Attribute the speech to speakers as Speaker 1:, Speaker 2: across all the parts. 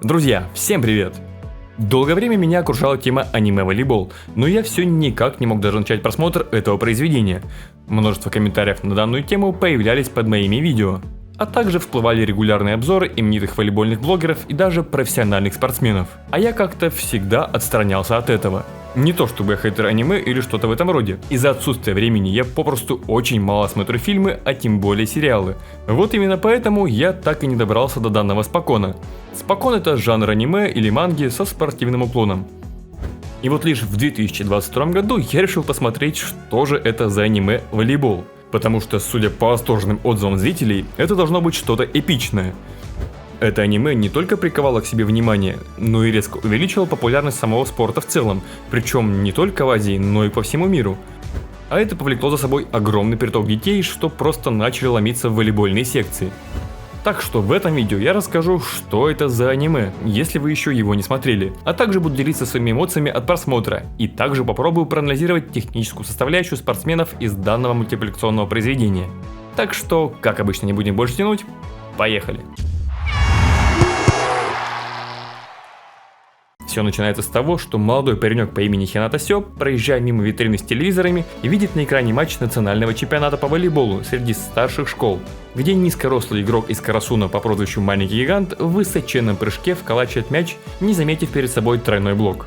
Speaker 1: Друзья, всем привет! Долгое время меня окружала тема аниме-волейбол, но я все никак не мог даже начать просмотр этого произведения. Множество комментариев на данную тему появлялись под моими видео, а также всплывали регулярные обзоры именитых волейбольных блогеров и даже профессиональных спортсменов. А я как-то всегда отстранялся от этого. Не то чтобы я хейтер аниме или что-то в этом роде. Из-за отсутствия времени я попросту очень мало смотрю фильмы, а тем более сериалы. Вот именно поэтому я так и не добрался до данного спокона. Спокон — это жанр аниме или манги со спортивным уклоном. И вот лишь в 2022 году я решил посмотреть, что же это за аниме-волейбол. Потому что, судя по восторженным отзывам зрителей, это должно быть что-то эпичное. Это аниме не только приковало к себе внимание, но и резко увеличило популярность самого спорта в целом, причем не только в Азии, но и по всему миру. А это повлекло за собой огромный приток детей, что просто начали ломиться в волейбольные секции. Так что в этом видео я расскажу, что это за аниме, если вы еще его не смотрели, а также буду делиться своими эмоциями от просмотра, и также попробую проанализировать техническую составляющую спортсменов из данного мультипликационного произведения. Так что, как обычно, не будем больше тянуть, поехали! Все начинается с того, что молодой паренек по имени Хината Сё, проезжая мимо витрины с телевизорами, видит на экране матч национального чемпионата по волейболу среди старших школ, где низкорослый игрок из Карасуна по прозвищу Маленький Гигант в высоченном прыжке вколачивает мяч, не заметив перед собой тройной блок.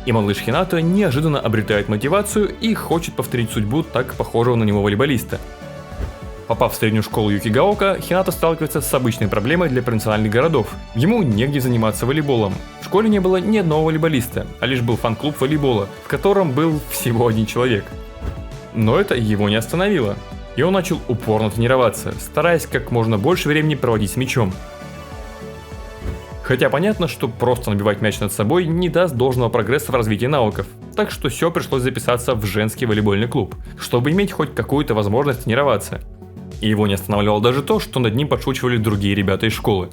Speaker 1: И малыш Хината неожиданно обретает мотивацию и хочет повторить судьбу так похожего на него волейболиста. Попав в среднюю школу Юкигаока, Хината сталкивается с обычной проблемой для провинциальных городов. Ему негде заниматься волейболом. В школе не было ни одного волейболиста, а лишь был фан-клуб волейбола, в котором был всего один человек. Но это его не остановило, и он начал упорно тренироваться, стараясь как можно больше времени проводить с мячом. Хотя понятно, что просто набивать мяч над собой не даст должного прогресса в развитии навыков, так что Сё пришлось записаться в женский волейбольный клуб, чтобы иметь хоть какую-то возможность тренироваться. И его не останавливало даже то, что над ним подшучивали другие ребята из школы.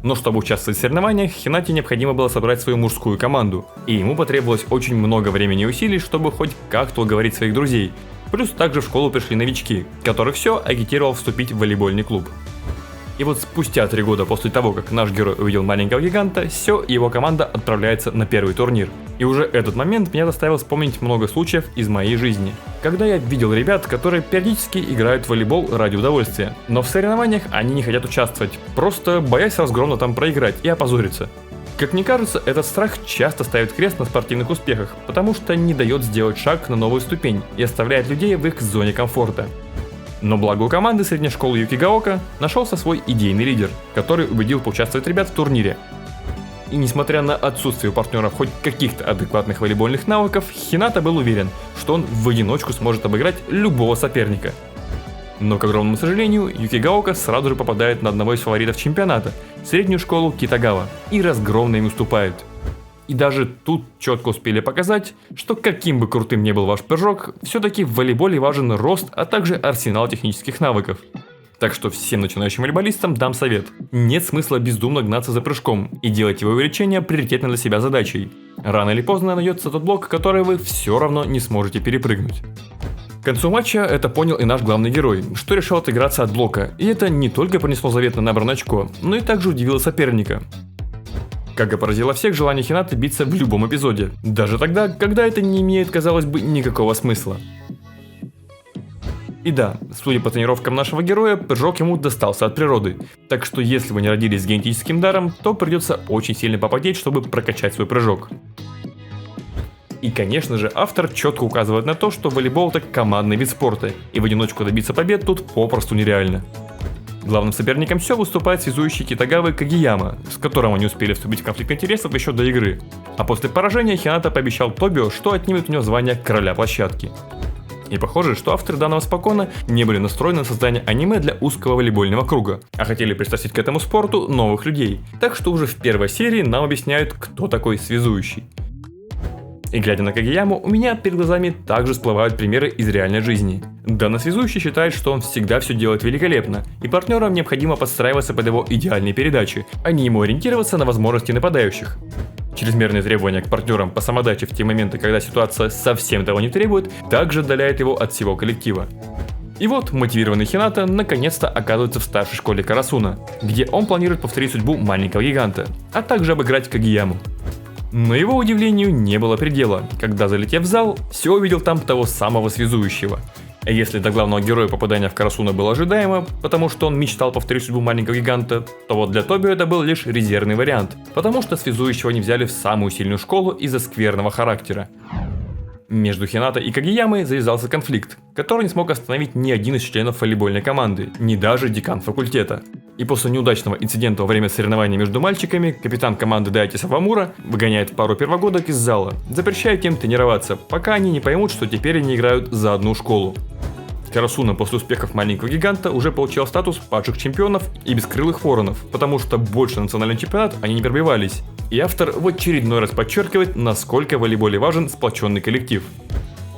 Speaker 1: Но чтобы участвовать в соревнованиях, Хинате необходимо было собрать свою мужскую команду, и ему потребовалось очень много времени и усилий, чтобы хоть как-то уговорить своих друзей. Плюс также в школу пришли новички, которых Сё агитировал вступить в волейбольный клуб. И вот спустя 3 года после того, как наш герой увидел маленького гиганта, Сё и его команда отправляются на первый турнир. И уже этот момент меня заставил вспомнить много случаев из моей жизни, когда я видел ребят, которые периодически играют в волейбол ради удовольствия, но в соревнованиях они не хотят участвовать, просто боясь разгромно там проиграть и опозориться. Как мне кажется, этот страх часто ставит крест на спортивных успехах, потому что не дает сделать шаг на новую ступень и оставляет людей в их зоне комфорта. Но благо у команды средней школы Юкигаока нашелся свой идейный лидер, который убедил поучаствовать ребят в турнире. И несмотря на отсутствие у партнеров хоть каких-то адекватных волейбольных навыков, Хината был уверен, что он в одиночку сможет обыграть любого соперника. Но, к огромному сожалению, Юкигаока сразу же попадает на одного из фаворитов чемпионата, среднюю школу Китагава, и разгромно им уступает. И даже тут четко успели показать, что каким бы крутым ни был ваш прыжок, все-таки в волейболе важен рост, а также арсенал технических навыков. Так что всем начинающим волейболистам дам совет. Нет смысла бездумно гнаться за прыжком и делать его увеличение приоритетной для себя задачей. Рано или поздно найдется тот блок, который вы все равно не сможете перепрыгнуть. К концу матча это понял и наш главный герой, что решил отыграться от блока, и это не только принесло заветно набранное очко, но и также удивило соперника. Как и поразило всех желание Хинаты биться в любом эпизоде, даже тогда, когда это не имеет, казалось бы, никакого смысла. И да, судя по тренировкам нашего героя, прыжок ему достался от природы, так что если вы не родились с генетическим даром, то придется очень сильно попотеть, чтобы прокачать свой прыжок. И конечно же, автор четко указывает на то, что волейбол — это командный вид спорта, и в одиночку добиться побед тут попросту нереально. Главным соперником Сё выступает связующий Китагавы Кагияма, с которым они успели вступить в конфликт интересов еще до игры. А после поражения Хината пообещал Тобио, что отнимет у него звание короля площадки. И похоже, что авторы данного спокона не были настроены на создание аниме для узкого волейбольного круга, а хотели пристрастить к этому спорту новых людей. Так что уже в первой серии нам объясняют, кто такой связующий. И глядя на Кагияму, у меня перед глазами также всплывают примеры из реальной жизни. Данный связующий считает, что он всегда все делает великолепно, и партнерам необходимо подстраиваться под его идеальные передачи, а не ему ориентироваться на возможности нападающих. Чрезмерные требования к партнерам по самодаче в те моменты, когда ситуация совсем того не требует, также отдаляет его от всего коллектива. И вот мотивированный Хината наконец-то оказывается в старшей школе Карасуна, где он планирует повторить судьбу маленького гиганта, а также обыграть Кагияму. Но его удивлению не было предела, когда, залетев в зал, все увидел там того самого связующего. Если до главного героя попадания в Карасуна было ожидаемо, потому что он мечтал повторить судьбу маленького гиганта, то вот для Тобио это был лишь резервный вариант, потому что связующего не взяли в самую сильную школу из-за скверного характера. Между Хината и Кагиямой завязался конфликт, который не смог остановить ни один из членов волейбольной команды, ни даже декан факультета. И после неудачного инцидента во время соревнований между мальчиками, капитан команды Дайти Савамура выгоняет пару первогодок из зала, запрещая тем тренироваться, пока они не поймут, что теперь они играют за одну школу. Карасуна после успехов маленького гиганта уже получил статус падших чемпионов и бескрылых воронов, потому что больше на национальный чемпионат они не пробивались. И автор в очередной раз подчеркивает, насколько в волейболе важен сплоченный коллектив.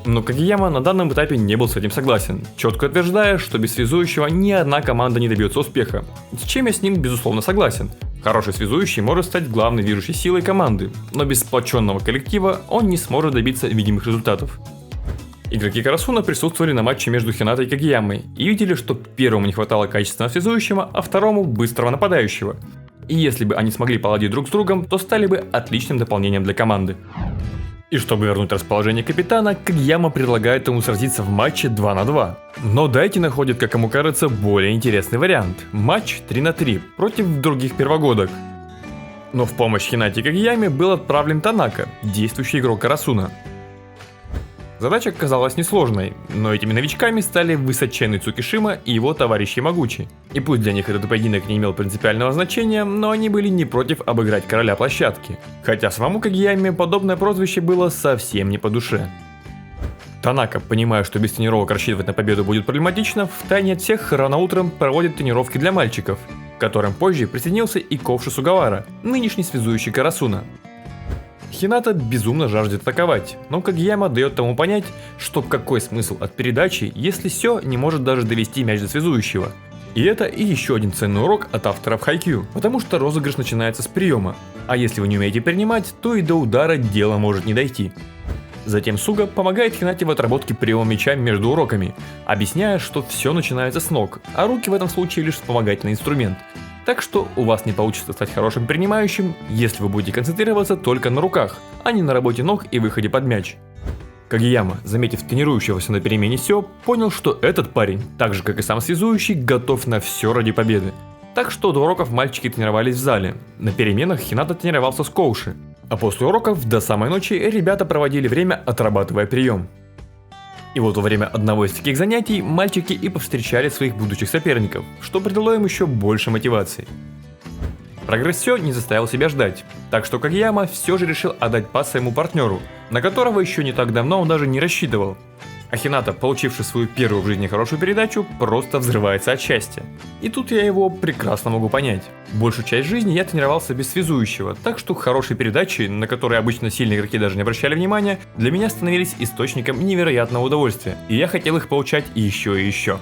Speaker 1: Но Кагияма на данном этапе не был с этим согласен, четко утверждая, что без связующего ни одна команда не добьется успеха, с чем я с ним безусловно согласен. Хороший связующий может стать главной движущей силой команды, но без сплоченного коллектива он не сможет добиться видимых результатов. Игроки Карасуна присутствовали на матче между Хината и Кагиямой и видели, что первому не хватало качественного связующего, а второму быстрого нападающего. И если бы они смогли поладить друг с другом, то стали бы отличным дополнением для команды. И чтобы вернуть расположение капитана, Кагияма предлагает ему сразиться в матче 2 на 2. Но Дайти находит, как ему кажется, более интересный вариант – матч 3 на 3 против других первогодок. Но в помощь Хинате и Кагияме был отправлен Танака, действующий игрок Карасуна. Задача казалась несложной, но этими новичками стали высоченный Цукишима и его товарищ Ямагучи. И пусть для них этот поединок не имел принципиального значения, но они были не против обыграть короля площадки. Хотя самому Кагияме подобное прозвище было совсем не по душе. Танака, понимая, что без тренировок рассчитывать на победу будет проблематично, втайне от всех рано утром проводит тренировки для мальчиков, к которым позже присоединился и Ковши Сугавара, нынешний связующий Карасуна. Хината безумно жаждет атаковать, но Кагияма дает тому понять, что какой смысл от передачи, если Сё не может даже довести мяч до связующего. И это и еще один ценный урок от авторов Хайкью, потому что розыгрыш начинается с приема, а если вы не умеете принимать, то и до удара дело может не дойти. Затем Суга помогает Хинате в отработке приема мяча между уроками, объясняя, что все начинается с ног, а руки в этом случае лишь вспомогательный инструмент. Так что у вас не получится стать хорошим принимающим, если вы будете концентрироваться только на руках, а не на работе ног и выходе под мяч. Кагияма, заметив тренирующегося на перемене Сё, понял, что этот парень, так же как и сам связующий, готов на все ради победы. Так что до уроков мальчики тренировались в зале. На переменах Хината тренировался с Коуши. А после уроков до самой ночи ребята проводили время, отрабатывая прием. И вот во время одного из таких занятий мальчики и повстречали своих будущих соперников, что придало им еще больше мотивации. Прогресс Сё не заставил себя ждать, так что Кагияма все же решил отдать пас своему партнеру, на которого еще не так давно он даже не рассчитывал. А Хината, получивший свою первую в жизни хорошую передачу, просто взрывается от счастья. И тут я его прекрасно могу понять. Большую часть жизни я тренировался без связующего, так что хорошие передачи, на которые обычно сильные игроки даже не обращали внимания, для меня становились источником невероятного удовольствия, и я хотел их получать еще и еще.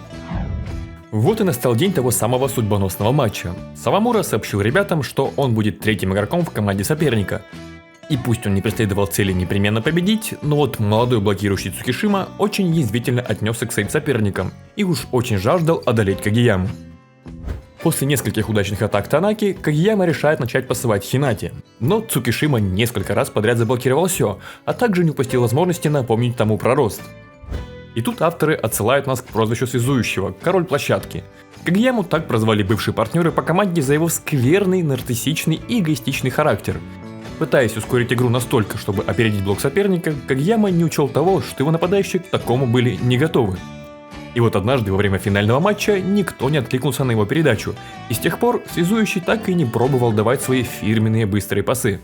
Speaker 1: Вот и настал день того самого судьбоносного матча. Савамура сообщил ребятам, что он будет третьим игроком в команде соперника. И пусть он не преследовал цели непременно победить, но вот молодой блокирующий Цукишима очень язвительно отнесся к своим соперникам и уж очень жаждал одолеть Кагияму. После нескольких удачных атак Танаки, Кагияма решает начать пасовать Хинате, но Цукишима несколько раз подряд заблокировал Сё, а также не упустил возможности напомнить тому про рост. И тут авторы отсылают нас к прозвищу связующего – король площадки. Кагияму так прозвали бывшие партнеры по команде за его скверный, нарциссичный и эгоистичный характер. Пытаясь ускорить игру настолько, чтобы опередить блок соперника, Кагияма не учел того, что его нападающие к такому были не готовы. И вот однажды во время финального матча никто не откликнулся на его передачу, и с тех пор связующий так и не пробовал давать свои фирменные быстрые пасы.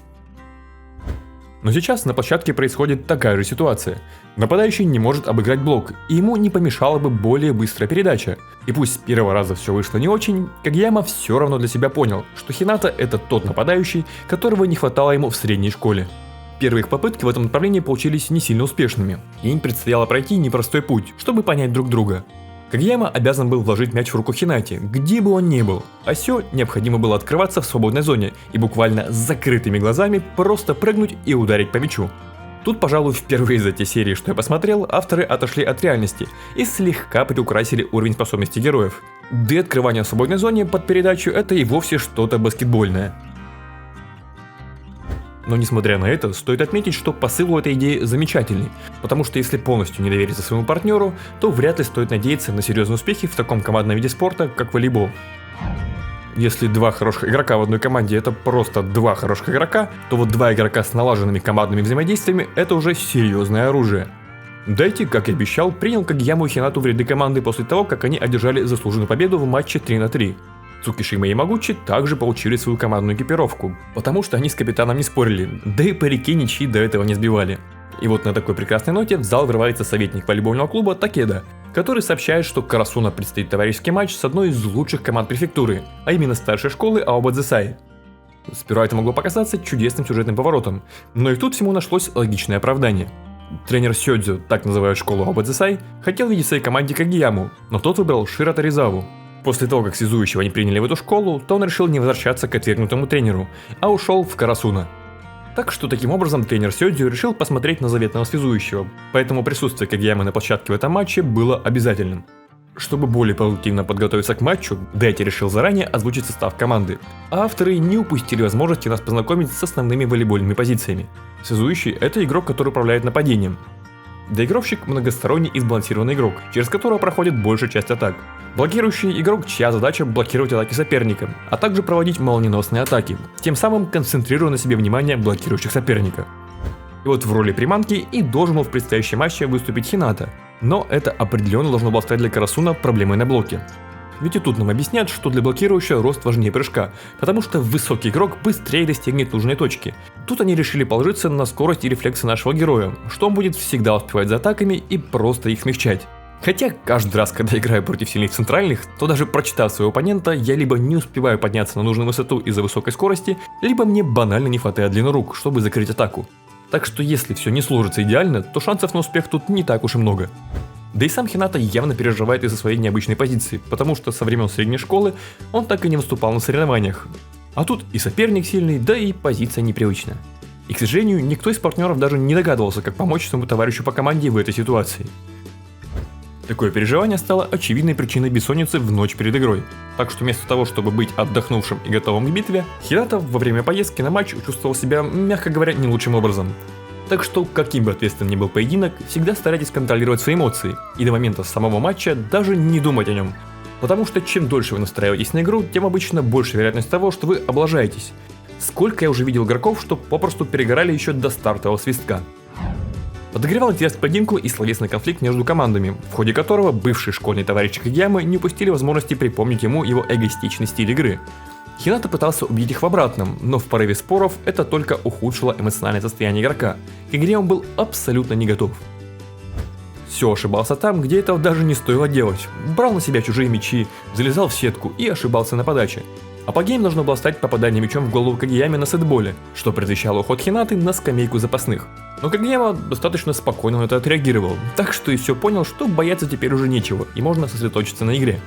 Speaker 1: Но сейчас на площадке происходит такая же ситуация. Нападающий не может обыграть блок, и ему не помешала бы более быстрая передача. И пусть с первого раза все вышло не очень, Кагияма все равно для себя понял, что Хината это тот нападающий, которого не хватало ему в средней школе. Первые их попытки в этом направлении получились не сильно успешными, и им предстояло пройти непростой путь, чтобы понять друг друга. Кагияма обязан был вложить мяч в руку Хинате, где бы он ни был, а Сё необходимо было открываться в свободной зоне и буквально с закрытыми глазами просто прыгнуть и ударить по мячу. Тут, пожалуй, впервые за те серии, что я посмотрел, авторы отошли от реальности и слегка приукрасили уровень способностей героев. Да и открывание в свободной зоне под передачу — это и вовсе что-то баскетбольное. Но несмотря на это, стоит отметить, что посыл у этой идеи замечательный, потому что если полностью не довериться своему партнеру, то вряд ли стоит надеяться на серьезные успехи в таком командном виде спорта, как волейбол. Если два хороших игрока в одной команде это просто два хороших игрока, то вот два игрока с налаженными командными взаимодействиями это уже серьезное оружие. Дайте, как и обещал, принял Кагияму и Хинату в ряды команды после того, как они одержали заслуженную победу в матче 3-3. Цукишима и Ямагучи также получили свою командную экипировку, потому что они с капитаном не спорили, да и парики ничьи до этого не сбивали. И вот на такой прекрасной ноте в зал врывается советник волейбольного клуба Такеда, который сообщает, что Карасуна предстоит товарищеский матч с одной из лучших команд префектуры, а именно старшей школы Аоба Дзэсай. Сперва это могло показаться чудесным сюжетным поворотом, но и тут всему нашлось логичное оправдание. Тренер Сёдзю, так называют школу Аоба Дзэсай, хотел видеть в своей команде Кагияму, но тот выбрал Широ Торизаву. После того, как связующего не приняли в эту школу, то он решил не возвращаться к отвергнутому тренеру, а ушел в Карасуна. Так что таким образом тренер Сёдзю решил посмотреть на заветного связующего, поэтому присутствие Кагиямы на площадке в этом матче было обязательным. Чтобы более продуктивно подготовиться к матчу, Дэти решил заранее озвучить состав команды, а авторы не упустили возможности нас познакомить с основными волейбольными позициями. Связующий – это игрок, который управляет нападением. Доигровщик – многосторонний и сбалансированный игрок, через которого проходит большая часть атак. Блокирующий игрок, чья задача блокировать атаки соперника, а также проводить молниеносные атаки, тем самым концентрируя на себе внимание блокирующих соперника. И вот в роли приманки и должен был в предстоящем матче выступить Хината, но это определенно должно было стать для Карасуна проблемой на блоке. Ведь и тут нам объяснят, что для блокирующего рост важнее прыжка, потому что высокий игрок быстрее достигнет нужной точки. Тут они решили положиться на скорость и рефлексы нашего героя, что он будет всегда успевать за атаками и просто их смягчать. Хотя каждый раз, когда играю против сильных центральных, то даже прочитав своего оппонента, я либо не успеваю подняться на нужную высоту из-за высокой скорости, либо мне банально не хватает длины рук, чтобы закрыть атаку. Так что если все не сложится идеально, то шансов на успех тут не так уж и много. Да и сам Хината явно переживает из-за своей необычной позиции, потому что со времен средней школы он так и не выступал на соревнованиях. А тут и соперник сильный, да и позиция непривычная. И, к сожалению, никто из партнеров даже не догадывался, как помочь своему товарищу по команде в этой ситуации. Такое переживание стало очевидной причиной бессонницы в ночь перед игрой. Так что вместо того, чтобы быть отдохнувшим и готовым к битве, Хината во время поездки на матч чувствовал себя, мягко говоря, не лучшим образом. Так что, каким бы ответственным ни был поединок, всегда старайтесь контролировать свои эмоции, и до момента самого матча даже не думать о нем. Потому что чем дольше вы настраиваетесь на игру, тем обычно больше вероятность того, что вы облажаетесь. Сколько я уже видел игроков, что попросту перегорали еще до стартового свистка. Подогревал интерес к поединку и словесный конфликт между командами, в ходе которого бывшие школьные товарищи Кагиямы не упустили возможности припомнить ему его эгоистичный стиль игры. Хината пытался убедить их в обратном, но в порыве споров это только ухудшило эмоциональное состояние игрока. К игре он был абсолютно не готов. Все ошибался там, где этого даже не стоило делать. Брал на себя чужие мячи, залезал в сетку и ошибался на подаче. Апогеем должно было стать попадание мячом в голову Кагияме на сетболе, что предвещало уход Хинаты на скамейку запасных. Но Кагияма достаточно спокойно на это отреагировал, так что и все понял, что бояться теперь уже нечего, и можно сосредоточиться на игре.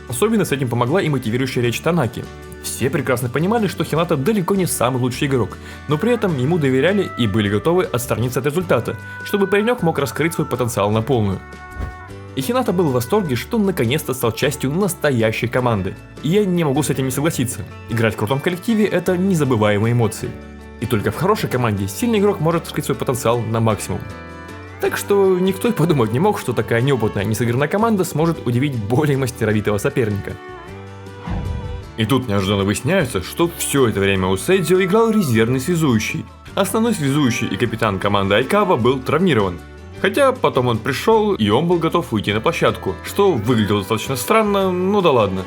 Speaker 1: Особенно с этим помогла и мотивирующая речь Танаки. Все прекрасно понимали, что Хината далеко не самый лучший игрок, но при этом ему доверяли и были готовы отстраниться от результата, чтобы паренек мог раскрыть свой потенциал на полную. И Хината был в восторге, что наконец-то стал частью настоящей команды. И я не могу с этим не согласиться. Играть в крутом коллективе – это незабываемые эмоции. И только в хорошей команде сильный игрок может раскрыть свой потенциал на максимум. Так что никто и подумать не мог, что такая неопытная, несыгранная команда сможет удивить более мастеровитого соперника. И тут неожиданно выясняется, что все это время у Сэйдзио играл резервный связующий. Основной связующий и капитан команды Айкава был травмирован. Хотя потом он пришел, и он был готов выйти на площадку, что выглядело достаточно странно, ну да ладно.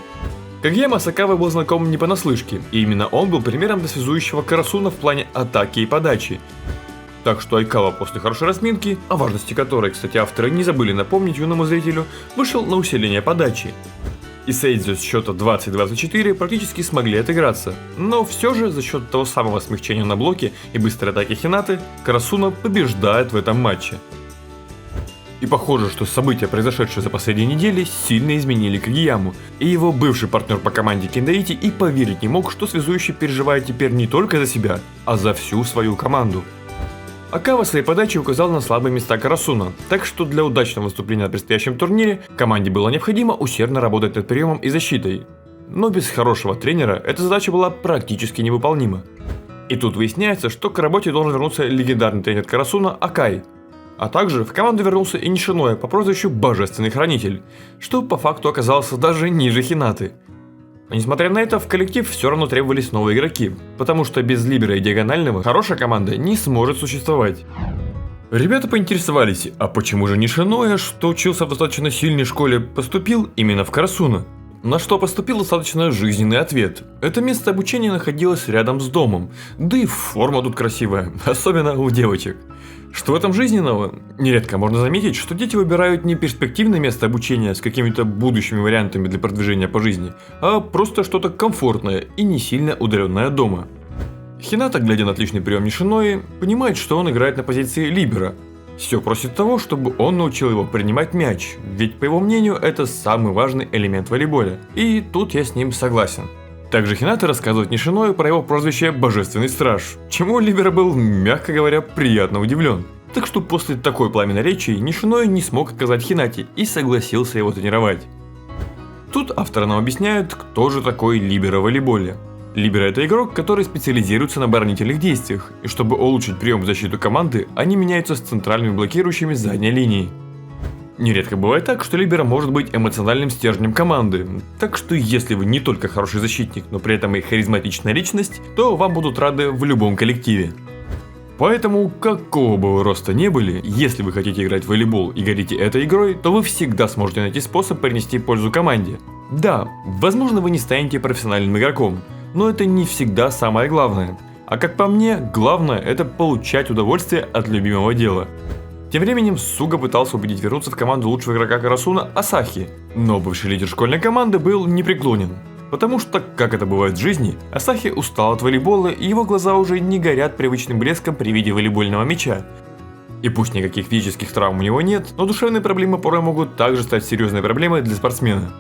Speaker 1: Кагияма с Айкавой был знаком не понаслышке, и именно он был примером для связующего Карасуна в плане атаки и подачи. Так что Айкава после хорошей разминки, о важности которой, кстати, авторы не забыли напомнить юному зрителю, вышел на усиление подачи. И Сэйдзио с счета 20-24 практически смогли отыграться, но все же за счет того самого смягчения на блоке и быстрой атаки Хинаты, Карасуна побеждает в этом матче. И похоже, что события, произошедшие за последние недели, сильно изменили Кагияму, и его бывший партнер по команде Кендаити и поверить не мог, что связующий переживает теперь не только за себя, а за всю свою команду. Акава в своей подаче указал на слабые места Карасуна, так что для удачного выступления на предстоящем турнире команде было необходимо усердно работать над приемом и защитой. Но без хорошего тренера эта задача была практически невыполнима. И тут выясняется, что к работе должен вернуться легендарный тренер Карасуна Акай. А также в команду вернулся и Нишиноя по прозвищу Божественный Хранитель, что по факту оказался даже ниже Хинаты. Но несмотря на это, в коллектив все равно требовались новые игроки, потому что без либера и диагонального хорошая команда не сможет существовать. Ребята поинтересовались, а почему же Нишиноя, что учился в достаточно сильной школе, поступил именно в Карасуна? На что поступил достаточно жизненный ответ. Это место обучения находилось рядом с домом, да и форма тут красивая, особенно у девочек. Что в этом жизненного? Нередко можно заметить, что дети выбирают не перспективное место обучения с какими-то будущими вариантами для продвижения по жизни, а просто что-то комфортное и не сильно удаленное от дома. Хината, глядя на отличный прием Нишинои, понимает, что он играет на позиции либера. Все просит того, чтобы он научил его принимать мяч, ведь по его мнению это самый важный элемент волейболя. И тут я с ним согласен. Также Хината рассказывает Нишиною про его прозвище «Божественный страж», чему либера был, мягко говоря, приятно удивлен. Так что после такой пламенной речи Нишиной не смог отказать Хинате и согласился его тренировать. Тут авторы нам объясняют, кто же такой либера в волейболе. Либера — это игрок, который специализируется на оборонительных действиях, и чтобы улучшить прием и защиту команды, они меняются с центральными блокирующими задней линии. Нередко бывает так, что либера может быть эмоциональным стержнем команды, так что если вы не только хороший защитник, но при этом и харизматичная личность, то вам будут рады в любом коллективе. Поэтому, какого бы вы роста не были, если вы хотите играть в волейбол и горите этой игрой, то вы всегда сможете найти способ принести пользу команде. Да, возможно, вы не станете профессиональным игроком, но это не всегда самое главное. А как по мне, главное — это получать удовольствие от любимого дела. Тем временем Суга пытался убедить вернуться в команду лучшего игрока Карасуна Асахи, но бывший лидер школьной команды был непреклонен. Потому что, как это бывает в жизни, Асахи устал от волейбола и его глаза уже не горят привычным блеском при виде волейбольного мяча. И пусть никаких физических травм у него нет, но душевные проблемы порой могут также стать серьезной проблемой для спортсмена.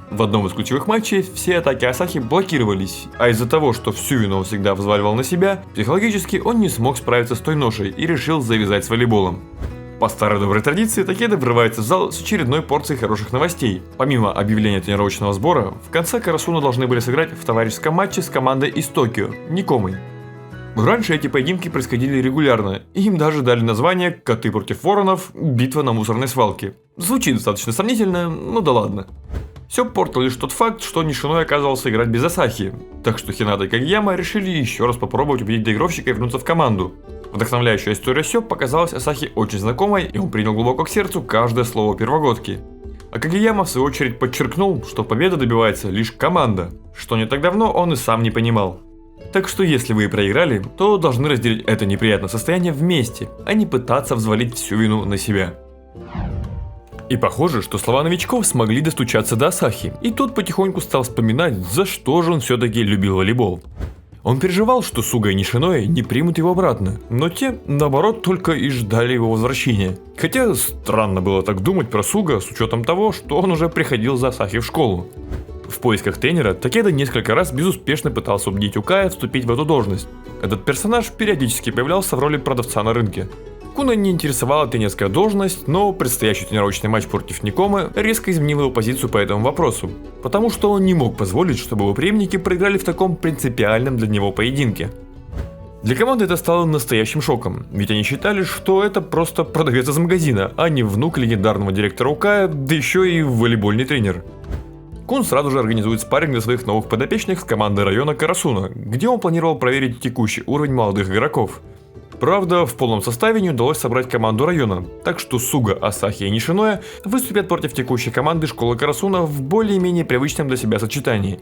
Speaker 1: В одном из ключевых матчей все атаки Асахи блокировались, а из-за того, что всю вину он всегда взваливал на себя, психологически он не смог справиться с той ношей и решил завязать с волейболом. По старой доброй традиции, Такеда врывается в зал с очередной порцией хороших новостей. Помимо объявления тренировочного сбора, в конце Карасуна должны были сыграть в товарищеском матче с командой из Токио, Никомой. Раньше эти поединки происходили регулярно, и им даже дали название «Коты против воронов. Битва на мусорной свалке». Звучит достаточно сомнительно, но да ладно. Все портил лишь тот факт, что Нишиной оказывался играть без Асахи, так что Хината и Кагияма решили еще раз попробовать убедить доигровщика вернуться в команду. Вдохновляющая история Сё показалась Асахи очень знакомой, и он принял глубоко к сердцу каждое слово первогодки. А Кагияма в свою очередь подчеркнул, что победа добивается лишь команда, что не так давно он и сам не понимал. Так что если вы и проиграли, то должны разделить это неприятное состояние вместе, а не пытаться взвалить всю вину на себя. И похоже, что слова новичков смогли достучаться до Асахи, и тот потихоньку стал вспоминать, за что же он все-таки любил волейбол. Он переживал, что Суга и Нишиноя не примут его обратно, но те, наоборот, только и ждали его возвращения. Хотя странно было так думать про Суга с учетом того, что он уже приходил за Асахи в школу. В поисках тренера Такеда несколько раз безуспешно пытался убедить Укая вступить в эту должность. Этот персонаж периодически появлялся в роли продавца на рынке. Куна не интересовала тренерская должность, но предстоящий тренировочный матч против Никомы резко изменил его позицию по этому вопросу, потому что он не мог позволить, чтобы его преемники проиграли в таком принципиальном для него поединке. Для команды это стало настоящим шоком, ведь они считали, что это просто продавец из магазина, а не внук легендарного директора Укая, да еще и волейбольный тренер. Кун сразу же организует спарринг для своих новых подопечных с командой района Карасуна, где он планировал проверить текущий уровень молодых игроков. Правда, в полном составе не удалось собрать команду района, так что Суга, Асахи и Нишиноя выступят против текущей команды школы Карасуна в более-менее привычном для себя сочетании.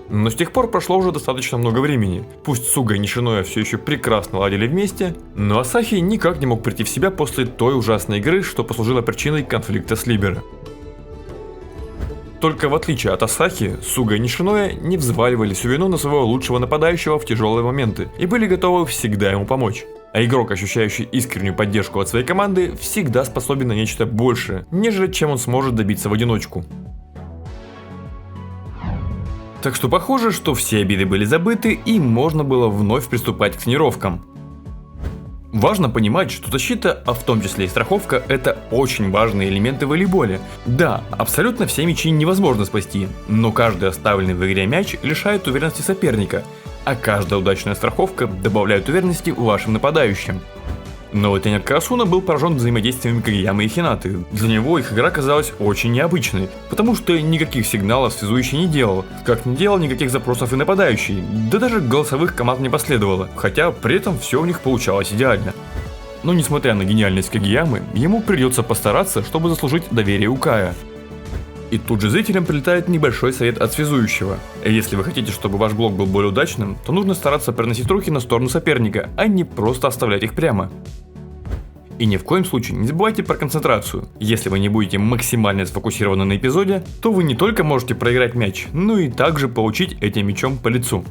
Speaker 1: Но с тех пор прошло уже достаточно много времени. Пусть Суга и Нишиноя все еще прекрасно ладили вместе, но Асахи никак не мог прийти в себя после той ужасной игры, что послужило причиной конфликта с либеро. Только в отличие от Асахи, Суга и Нишиноя не взваливали всю вину на своего лучшего нападающего в тяжелые моменты и были готовы всегда ему помочь. А игрок, ощущающий искреннюю поддержку от своей команды, всегда способен на нечто большее, нежели чем он сможет добиться в одиночку. Так что похоже, что все обиды были забыты и можно было вновь приступать к тренировкам. Важно понимать, что защита, а в том числе и страховка, это очень важные элементы в волейболе. Да, абсолютно все мячи невозможно спасти, но каждый оставленный в игре мяч лишает уверенности соперника, а каждая удачная страховка добавляет уверенности вашим нападающим. Новый тренер Карасуна был поражен взаимодействием Кагиямы и Хинаты. Для него их игра казалась очень необычной, потому что никаких сигналов связующий не делал, как не делал никаких запросов и нападающий, да даже голосовых команд не последовало, хотя при этом все у них получалось идеально. Но несмотря на гениальность Кагиямы, ему придется постараться, чтобы заслужить доверие у Кая. И тут же зрителям прилетает небольшой совет от связующего. Если вы хотите, чтобы ваш блок был более удачным, то нужно стараться переносить руки на сторону соперника, а не просто оставлять их прямо. И ни в коем случае не забывайте про концентрацию. Если вы не будете максимально сфокусированы на эпизоде, то вы не только можете проиграть мяч, но и также получить этим мячом по лицу.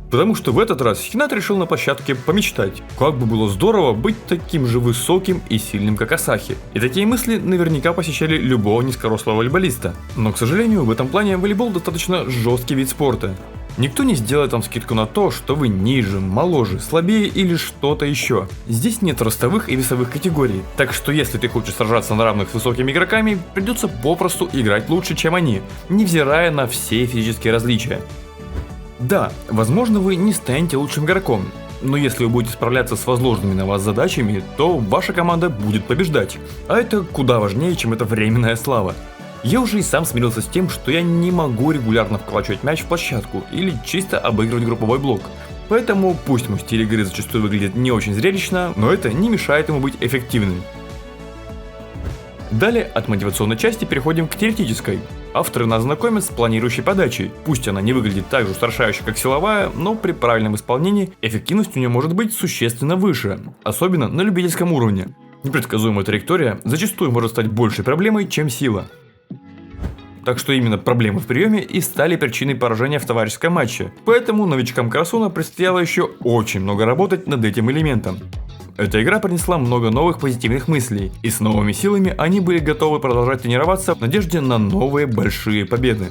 Speaker 1: Потому что в этот раз Хинат решил на площадке помечтать, как бы было здорово быть таким же высоким и сильным, как Асахи. И такие мысли наверняка посещали любого низкорослого волейболиста. Но, к сожалению, в этом плане волейбол достаточно жесткий вид спорта. Никто не сделает вам скидку на то, что вы ниже, моложе, слабее или что-то еще. Здесь нет ростовых и весовых категорий, так что если ты хочешь сражаться на равных с высокими игроками, придется попросту играть лучше, чем они, невзирая на все физические различия. Да, возможно, вы не станете лучшим игроком, но если вы будете справляться с возложенными на вас задачами, то ваша команда будет побеждать, а это куда важнее, чем эта временная слава. Я уже и сам смирился с тем, что я не могу регулярно вколачивать мяч в площадку или чисто обыгрывать групповой блок. Поэтому пусть мой стиль игры зачастую выглядит не очень зрелищно, но это не мешает ему быть эффективным. Далее от мотивационной части переходим к теоретической. Авторы нас знакомят с планирующей подачей. Пусть она не выглядит так же устрашающе, как силовая, но при правильном исполнении эффективность у нее может быть существенно выше, особенно на любительском уровне. Непредсказуемая траектория зачастую может стать большей проблемой, чем сила. Так что именно проблемы в приеме и стали причиной поражения в товарищеском матче. Поэтому новичкам Карасуна предстояло еще очень много работать над этим элементом. Эта игра принесла много новых позитивных мыслей, и с новыми силами они были готовы продолжать тренироваться в надежде на новые большие победы.